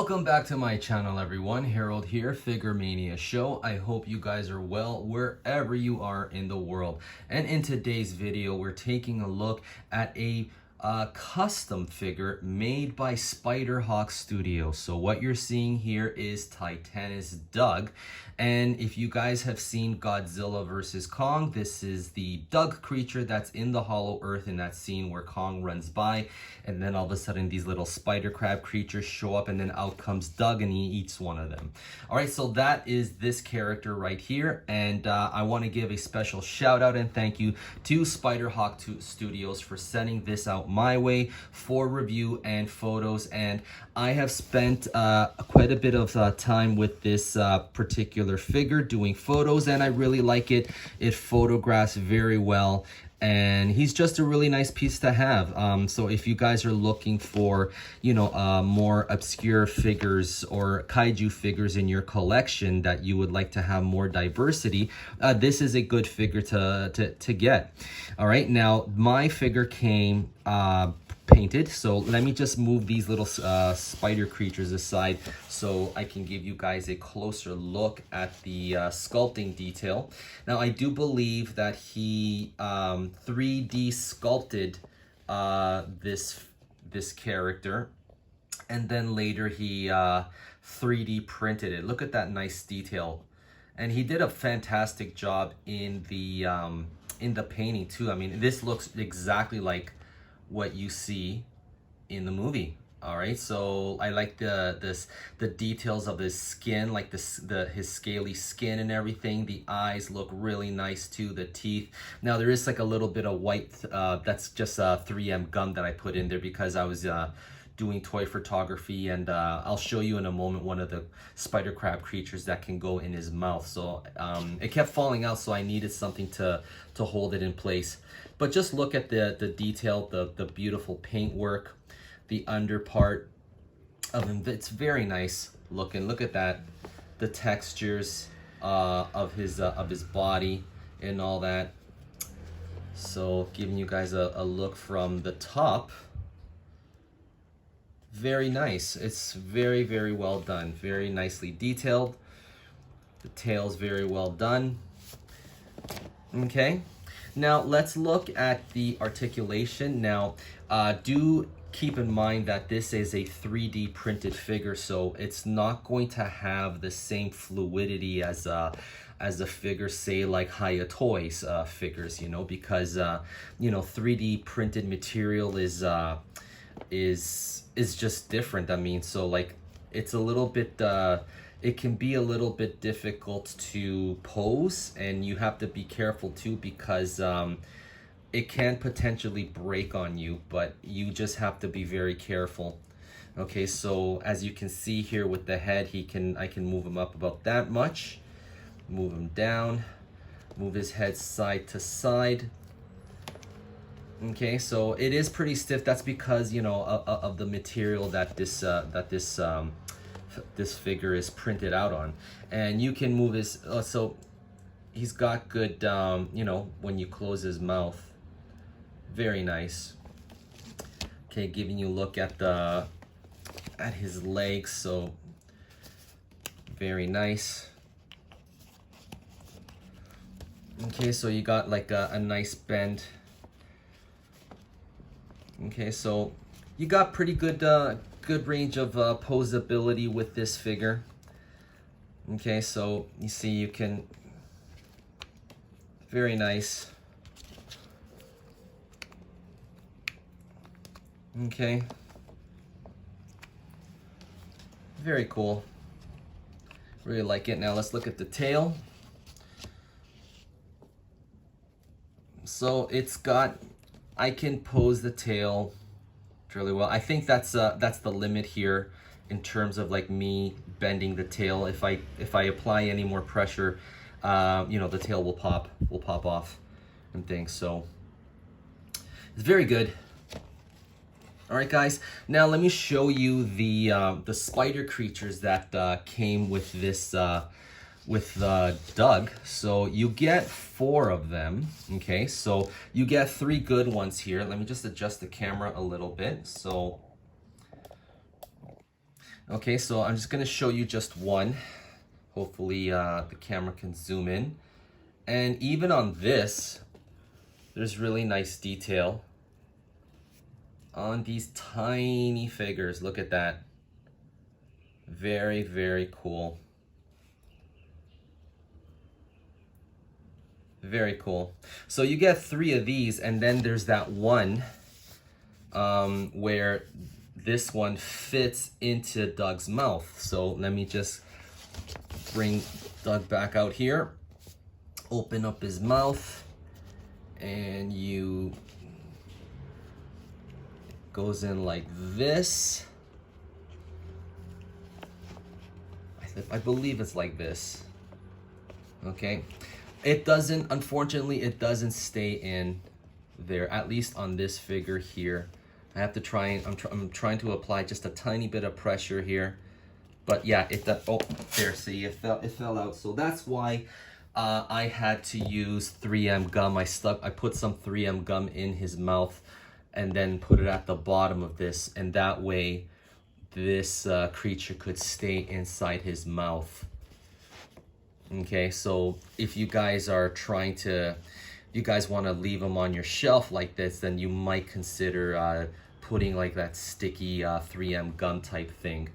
Welcome back to my channel, everyone. Harold here, Figuremania Show. I hope you guys are well wherever you are in the world. And in today's video, we're taking a look at a custom figure made by Spiderhawkstudios. So what you're seeing here is Titanus Doug. And if you guys have seen Godzilla vs. Kong, this is the Doug creature that's in the Hollow Earth in that scene where Kong runs by. And then all of a sudden these little spider crab creatures show up and then out comes Doug and he eats one of them. All right, so that is this character right here. And I want to give a special shout out and thank you to Spiderhawkstudios for sending this out my way for review and photos. And I have spent quite a bit of time with this particular figure doing photos, and I really like it. It photographs very well, and he's just a really nice piece to have. So if you guys are looking for, you know, more obscure figures or kaiju figures in your collection that you would like to have more diversity, this is a good figure to get. All right, now my figure came painted, so let me just move these little spider creatures aside so I can give you guys a closer look at the sculpting detail. Now I do believe that he 3D sculpted this character, and then later he 3D printed it. Look at that nice detail, and he did a fantastic job in the painting too. I mean, this looks exactly like what you see in the movie. All right, so I like the details of his skin, like his scaly skin and everything. The eyes look really nice too, the teeth. Now there is like a little bit of white, that's just a 3M gum that I put in there because I was doing toy photography, and I'll show you in a moment one of the spider crab creatures that can go in his mouth. So it kept falling out, so I needed something to hold it in place. But just look at the detail, the beautiful paint work, the under part of him. It's very nice looking. Look at that, the textures of his body and all that. So giving you guys a look from the top. Very nice. It's very, very well done. Very nicely detailed. The tail's very well done. Okay. Now let's look at the articulation. Now do keep in mind that this is a 3D printed figure, so it's not going to have the same fluidity as a figure, say like Hiya Toys figures, you know, because you know, 3D printed material is just different. I mean, so like it's a little bit it can be a little bit difficult to pose, and you have to be careful too because it can potentially break on you, but you just have to be very careful. Okay, so as you can see here with the head, I can move him up about that much, move him down, move his head side to side. Okay, so it is pretty stiff. That's because, you know, of the material that this figure is printed out on. And you can move his so he's got good you know, when you close his mouth, very nice. Okay, giving you a look at his legs, so very nice. Okay, so you got like a nice bend. Okay, so you got pretty good good range of posability with this figure. Okay, so you see you can, very nice. Okay, very cool. Really like it. Now let's look at the tail. So it's got, I can pose the tail really well. I think that's the limit here in terms of like me bending the tail. If I apply any more pressure, you know, the tail will pop off and things. So it's very good. All right, guys. Now let me show you the spider creatures that came with this Doug. So you get 4 of them. Okay, so you get 3 good ones here. Let me just adjust the camera a little bit. So Okay, so I'm just gonna show you just one. Hopefully the camera can zoom in. And even on this, there's really nice detail on these tiny figures. Look at that. Very, very cool. Very cool. So you get 3 of these, and then there's that one where this one fits into Doug's mouth. So let me just bring Doug back out here. Open up his mouth, and you goes in like this. I believe it's like this. Okay. It doesn't, unfortunately, it doesn't stay in there, at least on this figure here. I have to try, I'm trying to apply just a tiny bit of pressure here. But yeah, oh, there, see, it fell out. So that's why I had to use 3M gum. I put some 3M gum in his mouth and then put it at the bottom of this. And that way, this creature could stay inside his mouth. Okay, so if you guys are trying to, you guys want to leave them on your shelf like this, then you might consider putting like that sticky 3M gum type thing.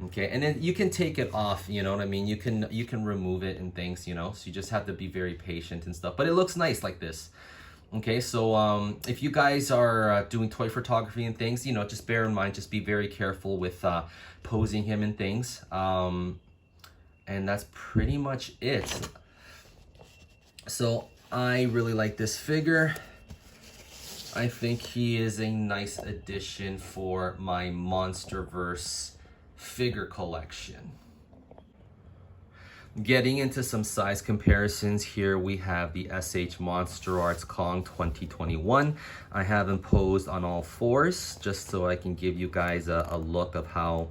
Okay, and then you can take it off, you know what I mean? You can remove it and things, you know, so you just have to be very patient and stuff. But it looks nice like this. Okay, so if you guys are doing toy photography and things, you know, just bear in mind, just be very careful with posing him and things. And that's pretty much it. So I really like this figure. I think he is a nice addition for my Monsterverse figure collection. Getting into some size comparisons here, we have the SH Monster Arts Kong 2021. I have him posed on all 4s just so I can give you guys a look of how,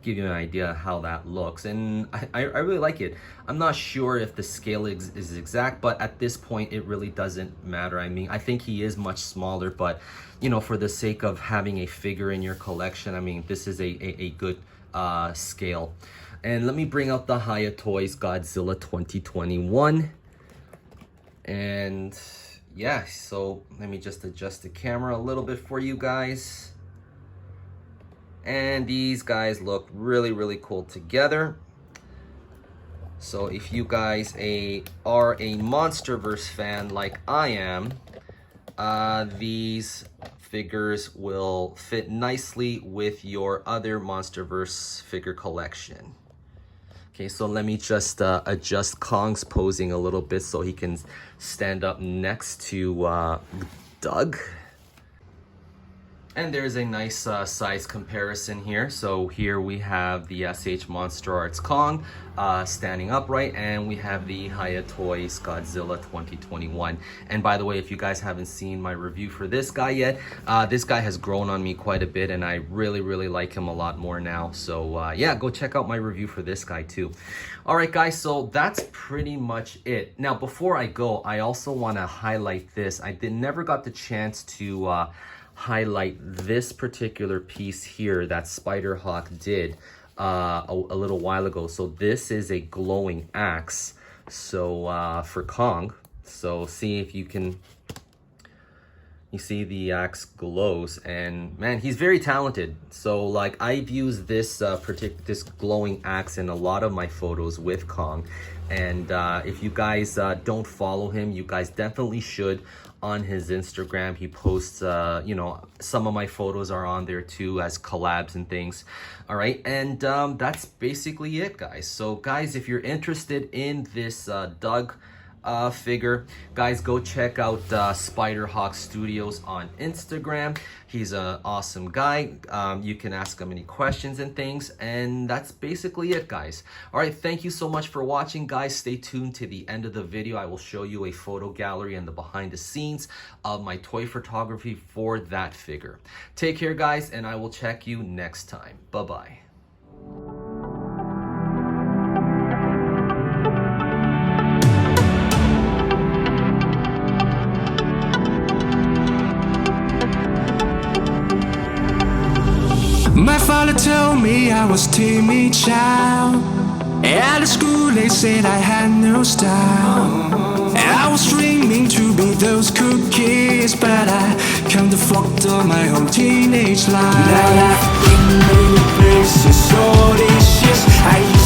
give you an idea of how that looks. And I really like it. I'm not sure if the scale is exact, but at this point it really doesn't matter. I mean, I think he is much smaller, but you know, for the sake of having a figure in your collection, I mean, this is a good scale. And let me bring out the Hiya Toys Godzilla 2021. And yeah, so let me just adjust the camera a little bit for you guys. And these guys look really, really cool together. So if you guys are a Monsterverse fan like I am, these figures will fit nicely with your other Monsterverse figure collection. Okay, so let me just adjust Kong's posing a little bit so he can stand up next to Doug. And there's a nice size comparison here. So here we have the SH Monster Arts Kong standing upright, and we have the Hiya Toys Godzilla 2021. And by the way, if you guys haven't seen my review for this guy yet, this guy has grown on me quite a bit, and I really, really like him a lot more now. So yeah, go check out my review for this guy too. All right, guys, so that's pretty much it. Now, before I go, I also want to highlight this. I never got the chance to highlight this particular piece here that Spiderhawk did a little while ago. So this is a glowing axe, so for Kong. So see if you can, you see the axe glows, and man, he's very talented. So like, I've used this this glowing axe in a lot of my photos with Kong. And if you guys don't follow him, you guys definitely should. On his Instagram, he posts, you know, some of my photos are on there too as collabs and things. All right, and that's basically it, guys. So guys, if you're interested in this Doug figure, guys, go check out Spiderhawkstudios on Instagram. He's an awesome guy. You can ask him any questions and things, and that's basically it, guys. All right, thank you so much for watching, guys. Stay tuned to the end of the video. I will show you a photo gallery and the behind the scenes of my toy photography for that figure. Take care, guys, and I will check you next time. Bye-bye. My father told me I was timid child. At the school they said I had no style. And I was dreaming to be those cool kids, but I come to fucked up my whole teenage life. Now I've been many places, all these years I